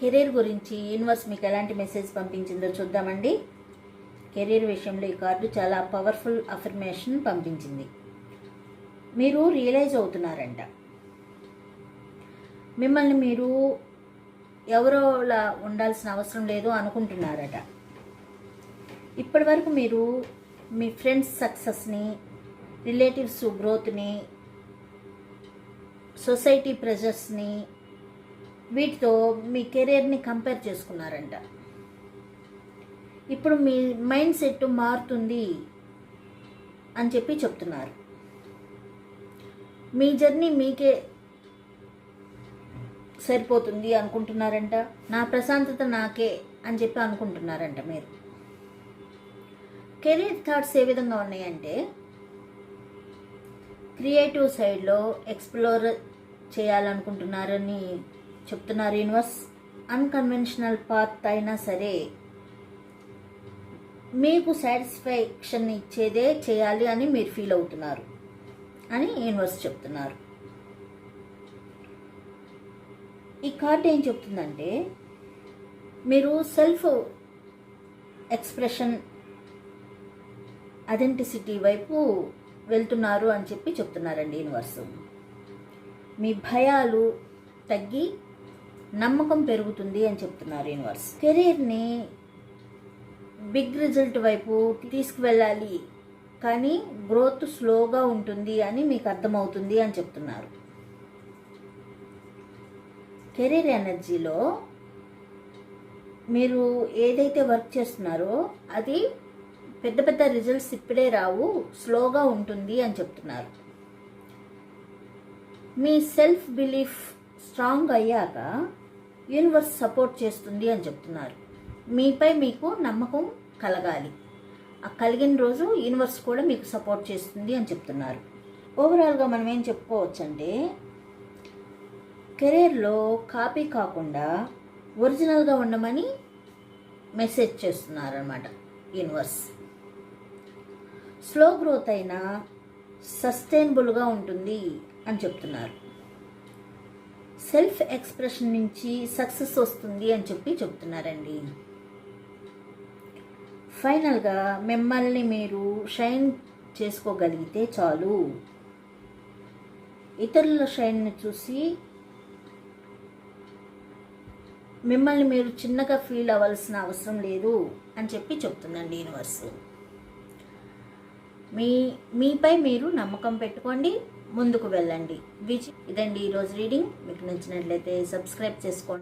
Career గురించి universe మీకు ఎలాంటి మెసేజ్ పంపించిందో చూద్దామండి. కెరీర్ విషయంలో ఈ కార్డు చాలా పవర్ఫుల్ అఫర్మేషన్ పంపించింది. మీరు రియలైజ్ అవుతున్నారంట, మిమ్మల్ని మీరు ఎవరోలా ఉండాల్సిన అవసరం లేదు అనుకుంటున్నారట. ఇప్పటి వరకు మీరు మీ ఫ్రెండ్స్ సక్సెస్ని, రిలేటివ్స్ గ్రోత్ని, సొసైటీ ప్రెజర్స్ని, వీటితో మీ కెరీర్ని కంపేర్ చేసుకున్నారంట. ఇప్పుడు మీ మైండ్ సెట్ మారుతుంది అని చెప్పి చెప్తున్నారు. మీ జర్నీ మీకే సరిపోతుంది అనుకుంటున్నారంట. నా ప్రశాంతత నాకే అని చెప్పి అనుకుంటున్నారంట. మీరు కెరీర్ థాట్స్ ఏ విధంగా ఉన్నాయంటే, క్రియేటివ్ సైడ్లో ఎక్స్ప్లోర్ చేయాలనుకుంటున్నారని చెప్తున్నారు యూనివర్స్. అన్కన్వెన్షనల్ పాత్ అయినా సరే మీకు సాటిస్ఫాక్షన్ ఇచ్చేదే చేయాలి అని మీరు ఫీల్ అవుతున్నారు అని యూనివర్స్ చెప్తున్నారు. ఈ కార్డ్ ఏం చెప్తుందంటే, మీరు సెల్ఫ్ ఎక్స్ప్రెషన్, ఐడెంటిసిటీ వైపు వెళ్తున్నారు అని చెప్పి చెప్తున్నారండి యూనివర్స్. మీ భయాలు తగ్గి నమ్మకం పెరుగుతుంది అని చెప్తున్నారు యూనివర్స్. కెరీర్ని బిగ్ రిజల్ట్ వైపు తీసుకువెళ్ళాలి, కానీ గ్రోత్ స్లోగా ఉంటుంది అని మీకు అర్థమవుతుంది అని చెప్తున్నారు. కెరీర్ ఎనర్జీలో మీరు ఏదైతే వర్క్ చేస్తున్నారో అది పెద్ద పెద్ద రిజల్ట్స్ ఇప్పుడే రావు, స్లోగా ఉంటుంది అని చెప్తున్నారు. మీ సెల్ఫ్ బిలీఫ్ స్ట్రాంగ్ అయ్యాక యూనివర్స్ సపోర్ట్ చేస్తుంది అని చెప్తున్నారు. మీపై మీకు నమ్మకం కలగాలి, ఆ కలిగిన రోజు యూనివర్స్ కూడా మీకు సపోర్ట్ చేస్తుంది అని చెప్తున్నారు. ఓవరాల్గా మనం ఏం చెప్పుకోవచ్చంటే, కెరీర్లో కాపీ కాకుండా ఒరిజినల్గా ఉండమని మెసేజ్ చేస్తున్నారు అన్నమాట యూనివర్స్. స్లో గ్రోత్ అయినా సస్టైనబుల్గా ఉంటుంది అని చెప్తున్నారు. సెల్ఫ్ ఎక్స్ప్రెషన్ నుంచి సక్సెస్ వస్తుంది అని చెప్పి చెప్తున్నారండి. ఫైనల్గా మిమ్మల్ని మీరు షైన్ చేసుకోగలిగితే చాలు, ఇతరుల షైన్ని చూసి మిమ్మల్ని మీరు చిన్నగా ఫీల్ అవ్వాల్సిన అవసరం లేదు అని చెప్పి చెప్తుందండి యూనివర్స్. మీపై మీరు నమ్మకం పెట్టుకోండి, ముందుకు వెళ్ళండి. ఇదండి ఈరోజు రీడింగ్. మీకు నచ్చినట్లయితే సబ్స్క్రైబ్ చేసుకోండి.